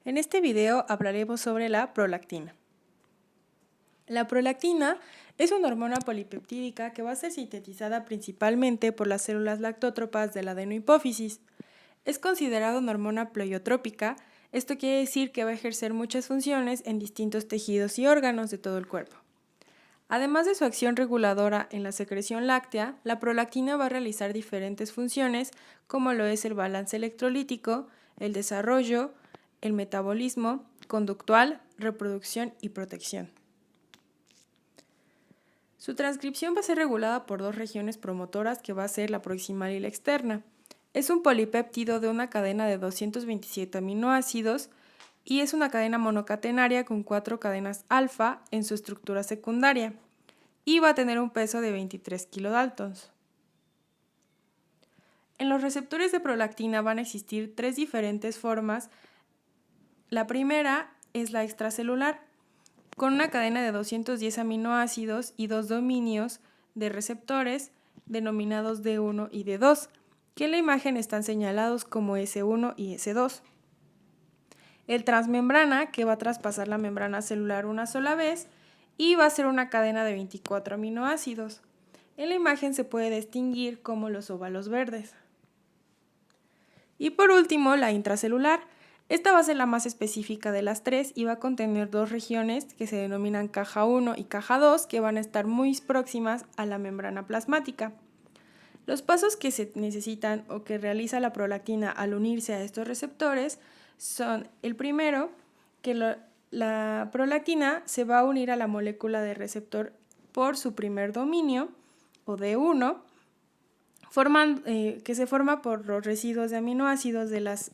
En este video hablaremos sobre la prolactina. La prolactina es una hormona polipeptídica que va a ser sintetizada principalmente por las células lactótropas de la adenohipófisis. Es considerada una hormona pleiotrópica, esto quiere decir que va a ejercer muchas funciones en distintos tejidos y órganos de todo el cuerpo. Además de su acción reguladora en la secreción láctea, la prolactina va a realizar diferentes funciones como lo es el balance electrolítico, el desarrollo, el metabolismo, conductual, reproducción y protección. Su transcripción va a ser regulada por dos regiones promotoras que va a ser la proximal y la externa. Es un polipéptido de una cadena de 227 aminoácidos y es una cadena monocatenaria con 4 cadenas alfa en su estructura secundaria y va a tener un peso de 23 kilodaltons. En los receptores de prolactina van a existir 3 diferentes formas. La primera es la extracelular, con una cadena de 210 aminoácidos y 2 dominios de receptores denominados D1 y D2, que en la imagen están señalados como S1 y S2. El transmembrana, que va a traspasar la membrana celular una sola vez y va a ser una cadena de 24 aminoácidos. En la imagen se puede distinguir como los óvalos verdes. Y por último, la intracelular. Esta va a ser la más específica de las tres y va a contener dos regiones que se denominan caja 1 y caja 2 que van a estar muy próximas a la membrana plasmática. Los pasos que se necesitan o que realiza la prolactina al unirse a estos receptores son el primero, que la prolactina se va a unir a la molécula de receptor por su primer dominio o D1, que se forma por los residuos de aminoácidos de las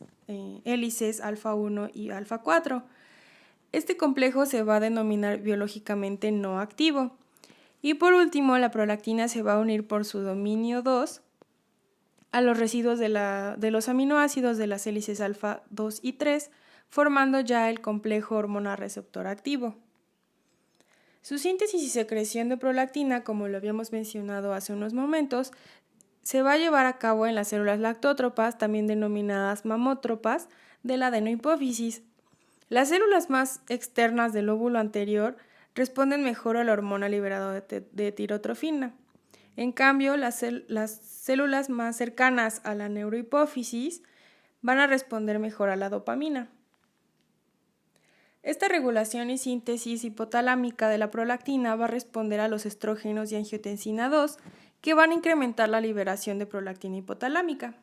hélices alfa 1 y alfa 4. Este complejo se va a denominar biológicamente no activo. Y por último, la prolactina se va a unir por su dominio 2 a los residuos de los aminoácidos de las hélices alfa 2 y 3, formando ya el complejo hormona receptor activo. Su síntesis y secreción de prolactina, como lo habíamos mencionado hace unos momentos, se va a llevar a cabo en las células lactótropas, también denominadas mamótropas, de la adenohipófisis. Las células más externas del lóbulo anterior responden mejor a la hormona liberadora de tirotrofina. En cambio, las células más cercanas a la neurohipófisis van a responder mejor a la dopamina. Esta regulación y síntesis hipotalámica de la prolactina va a responder a los estrógenos y angiotensina 2, que van a incrementar la liberación de prolactina hipotalámica.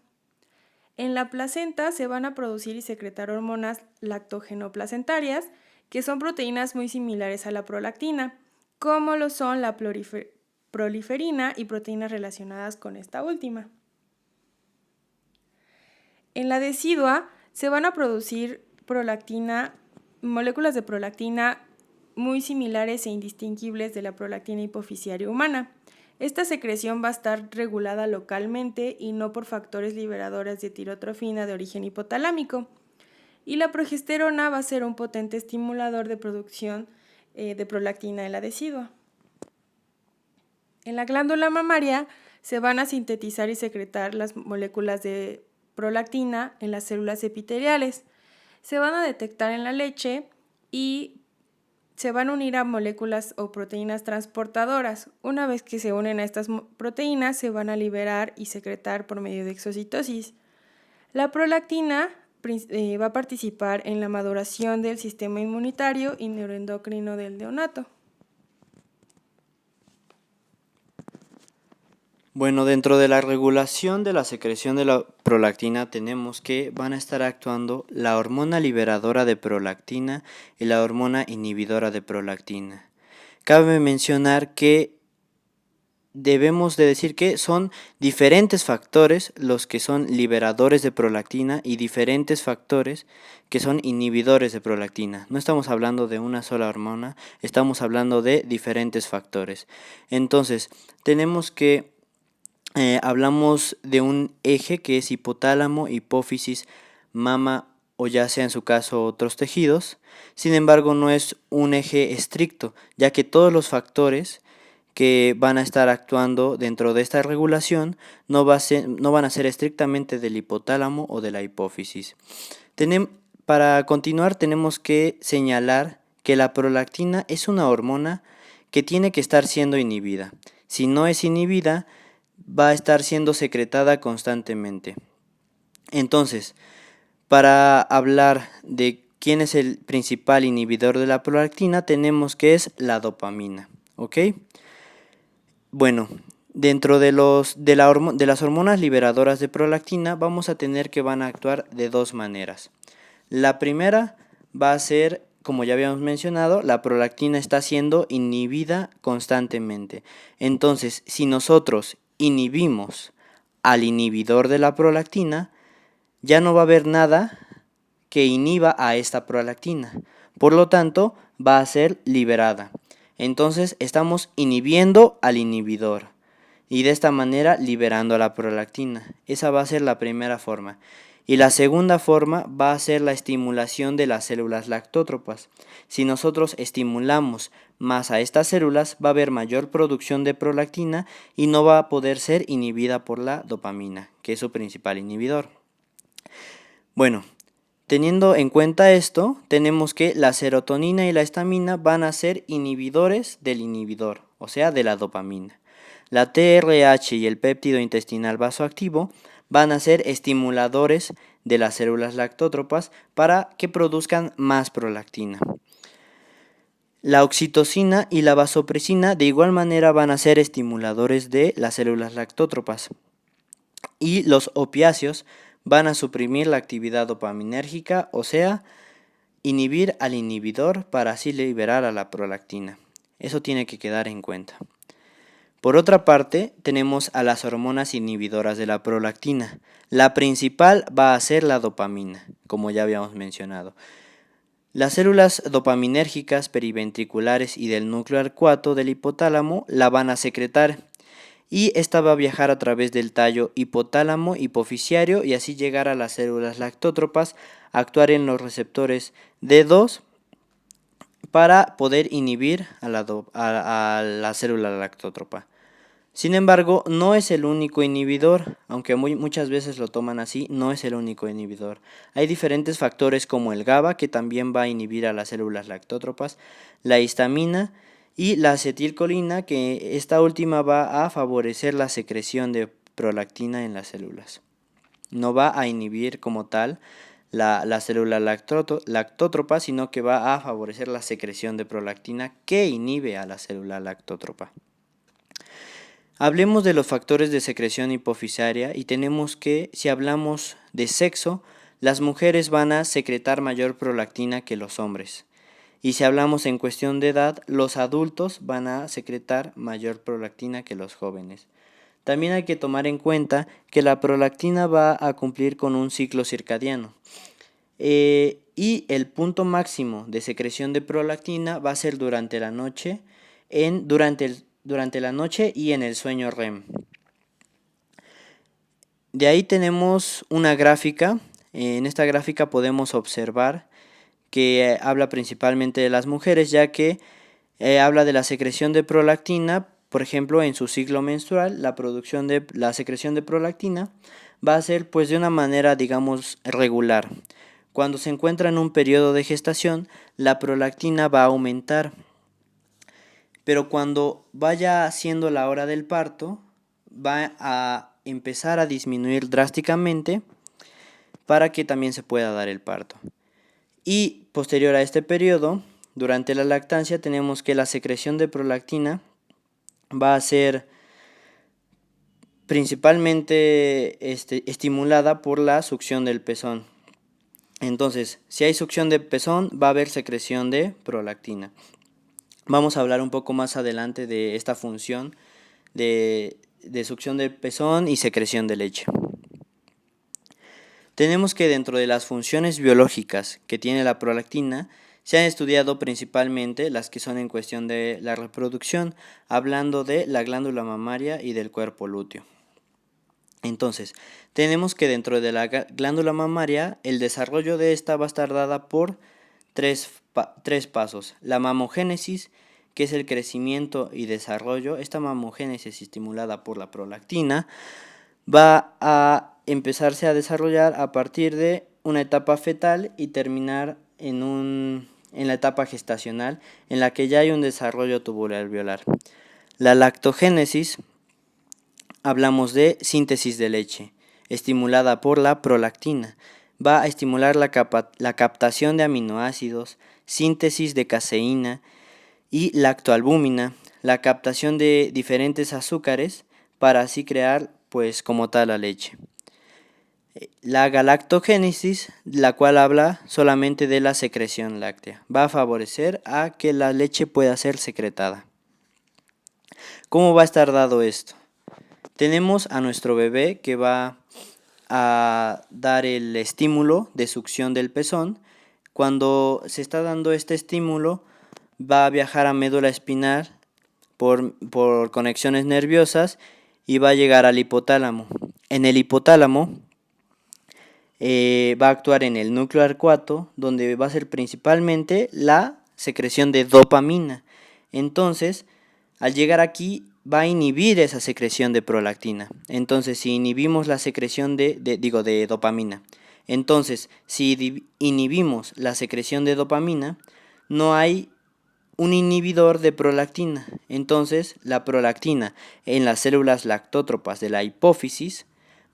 En la placenta se van a producir y secretar hormonas lactogenoplacentarias, que son proteínas muy similares a la prolactina, como lo son la proliferina y proteínas relacionadas con esta última. En la decidua se van a producir moléculas de prolactina muy similares e indistinguibles de la prolactina hipoficiaria humana. Esta secreción va a estar regulada localmente y no por factores liberadores de tirotrofina de origen hipotalámico. Y la progesterona va a ser un potente estimulador de producción de prolactina en la decidua. En la glándula mamaria se van a sintetizar y secretar las moléculas de prolactina en las células epiteliales. Se van a detectar en la leche y se van a unir a moléculas o proteínas transportadoras. Una vez que se unen a estas proteínas, se van a liberar y secretar por medio de exocitosis. La prolactina va a participar en la maduración del sistema inmunitario y neuroendocrino del neonato. Bueno, dentro de la regulación de la secreción de la prolactina tenemos que van a estar actuando la hormona liberadora de prolactina y la hormona inhibidora de prolactina. Cabe mencionar que debemos de decir que son diferentes factores los que son liberadores de prolactina y diferentes factores que son inhibidores de prolactina. No estamos hablando de una sola hormona, estamos hablando de diferentes factores. Entonces, tenemos que hablamos de un eje que es hipotálamo, hipófisis, mama o ya sea en su caso otros tejidos. Sin embargo, no es un eje estricto, ya que todos los factores que van a estar actuando dentro de esta regulación no van a ser estrictamente del hipotálamo o de la hipófisis. para continuar tenemos que señalar que la prolactina es una hormona que tiene que estar siendo inhibida. Si no es inhibida, va a estar siendo secretada constantemente. Entonces, para hablar de quién es el principal inhibidor de la prolactina, tenemos que es la dopamina, ¿ok? Bueno, dentro de las hormonas liberadoras de prolactina vamos a tener que van a actuar de dos maneras. La primera va a ser, como ya habíamos mencionado, la prolactina está siendo inhibida constantemente. Entonces, si nosotros inhibimos al inhibidor de la prolactina, ya no va a haber nada que inhiba a esta prolactina. Por lo tanto, va a ser liberada. Entonces, estamos inhibiendo al inhibidor y de esta manera liberando a la prolactina. Esa va a ser la primera forma. Y la segunda forma va a ser la estimulación de las células lactótropas. Si nosotros estimulamos más a estas células, va a haber mayor producción de prolactina y no va a poder ser inhibida por la dopamina, que es su principal inhibidor. Bueno, teniendo en cuenta esto, tenemos que la serotonina y la histamina van a ser inhibidores del inhibidor, o sea, de la dopamina. La TRH y el péptido intestinal vasoactivo van a ser estimuladores de las células lactótropas para que produzcan más prolactina. La oxitocina y la vasopresina de igual manera van a ser estimuladores de las células lactótropas. Y los opiáceos van a suprimir la actividad dopaminérgica, o sea, inhibir al inhibidor para así liberar a la prolactina. Eso tiene que quedar en cuenta. Por otra parte, tenemos a las hormonas inhibidoras de la prolactina. La principal va a ser la dopamina, como ya habíamos mencionado. Las células dopaminérgicas periventriculares y del núcleo arcuato del hipotálamo la van a secretar y esta va a viajar a través del tallo hipotálamo hipofisiario y así llegar a las células lactótropas, actuar en los receptores D2 para poder inhibir a la célula lactótropa. Sin embargo, no es el único inhibidor, aunque muchas veces lo toman así, no es el único inhibidor. Hay diferentes factores como el GABA, que también va a inhibir a las células lactótropas, la histamina y la acetilcolina, que esta última va a favorecer la secreción de prolactina en las células. No va a inhibir como tal la célula lactótropa, sino que va a favorecer la secreción de prolactina que inhibe a la célula lactótropa. Hablemos de los factores de secreción hipofisiaria y tenemos que, si hablamos de sexo, las mujeres van a secretar mayor prolactina que los hombres. Y si hablamos en cuestión de edad, los adultos van a secretar mayor prolactina que los jóvenes. También hay que tomar en cuenta que la prolactina va a cumplir con un ciclo circadiano. Y el punto máximo de secreción de prolactina va a ser durante la noche, durante la noche y en el sueño REM. De ahí tenemos una gráfica. En esta gráfica podemos observar que habla principalmente de las mujeres, ya que habla de la secreción de prolactina. Por ejemplo, en su ciclo menstrual, la secreción de prolactina va a ser pues de una manera, digamos, regular. Cuando se encuentra en un periodo de gestación, la prolactina va a aumentar. Pero cuando vaya siendo la hora del parto, va a empezar a disminuir drásticamente para que también se pueda dar el parto. Y posterior a este periodo, durante la lactancia, tenemos que la secreción de prolactina va a ser principalmente estimulada por la succión del pezón. Entonces, si hay succión de pezón, va a haber secreción de prolactina. Vamos a hablar un poco más adelante de esta función de succión del pezón y secreción de leche. Tenemos que dentro de las funciones biológicas que tiene la prolactina, se han estudiado principalmente las que son en cuestión de la reproducción, hablando de la glándula mamaria y del cuerpo lúteo. Entonces, tenemos que dentro de la glándula mamaria, el desarrollo de esta va a estar dada por tres pasos. La mamogénesis, que es el crecimiento y desarrollo. Esta mamogénesis estimulada por la prolactina va a empezarse a desarrollar a partir de una etapa fetal y terminar en la etapa gestacional, en la que ya hay un desarrollo tubuloalveolar. La lactogénesis, hablamos de síntesis de leche, estimulada por la prolactina. Va a estimular la captación de aminoácidos, síntesis de caseína y lactoalbúmina, la captación de diferentes azúcares para así crear, pues, como tal la leche. La galactogénesis, la cual habla solamente de la secreción láctea, va a favorecer a que la leche pueda ser secretada. ¿Cómo va a estar dado esto? Tenemos a nuestro bebé que va a dar el estímulo de succión del pezón. Cuando se está dando este estímulo, va a viajar a médula espinal por conexiones nerviosas y va a llegar al hipotálamo. En el hipotálamo va a actuar en el núcleo arcuato, donde va a ser principalmente la secreción de dopamina. Entonces, al llegar aquí, va a inhibir esa secreción de prolactina. Entonces, si inhibimos la secreción de dopamina, entonces, si inhibimos la secreción de dopamina, no hay un inhibidor de prolactina. Entonces, la prolactina en las células lactótropas de la hipófisis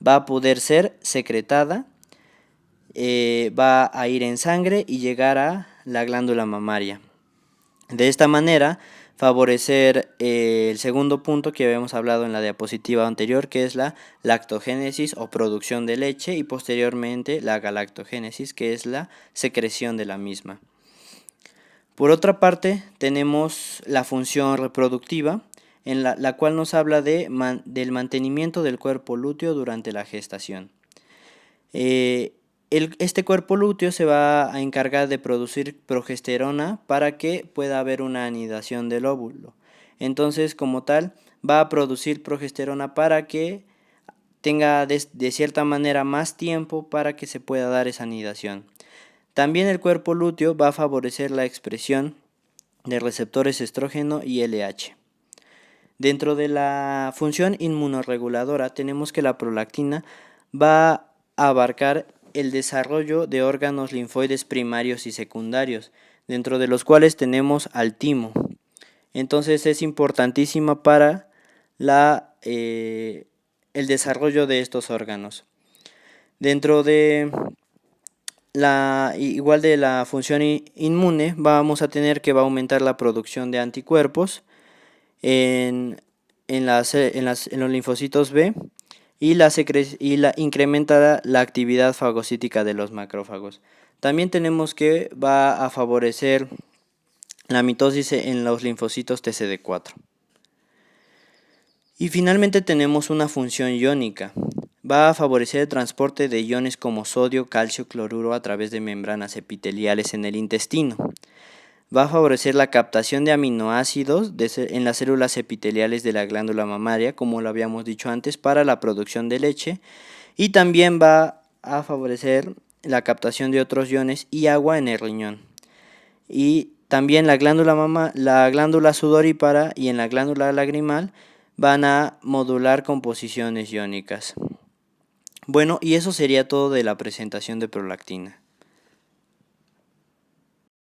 va a poder ser secretada, va a ir en sangre y llegar a la glándula mamaria. De esta manera, favorecer el segundo punto que habíamos hablado en la diapositiva anterior, que es la lactogénesis o producción de leche, y posteriormente la galactogénesis, que es la secreción de la misma. Por otra parte, tenemos la función reproductiva, en la cual nos habla del mantenimiento del cuerpo lúteo durante la gestación. Este cuerpo lúteo se va a encargar de producir progesterona para que pueda haber una anidación del óvulo. Entonces, como tal, va a producir progesterona para que tenga de cierta manera más tiempo para que se pueda dar esa anidación. También el cuerpo lúteo va a favorecer la expresión de receptores estrógeno y LH. Dentro de la función inmunorreguladora tenemos que la prolactina va a abarcar el desarrollo de órganos linfoides primarios y secundarios, dentro de los cuales tenemos al timo. Entonces es importantísima para el desarrollo de estos órganos. Dentro de igual de la función inmune, vamos a tener que va a aumentar la producción de anticuerpos en los linfocitos B y incrementa la actividad fagocítica de los macrófagos. También tenemos que va a favorecer la mitosis en los linfocitos TCD4. Y finalmente tenemos una función iónica. Va a favorecer el transporte de iones como sodio, calcio, cloruro a través de membranas epiteliales en el intestino. Va a favorecer la captación de aminoácidos en las células epiteliales de la glándula mamaria, como lo habíamos dicho antes, para la producción de leche. Y también va a favorecer la captación de otros iones y agua en el riñón. Y también la glándula sudorípara y en la glándula lagrimal van a modular composiciones iónicas. Bueno, y eso sería todo de la presentación de prolactina.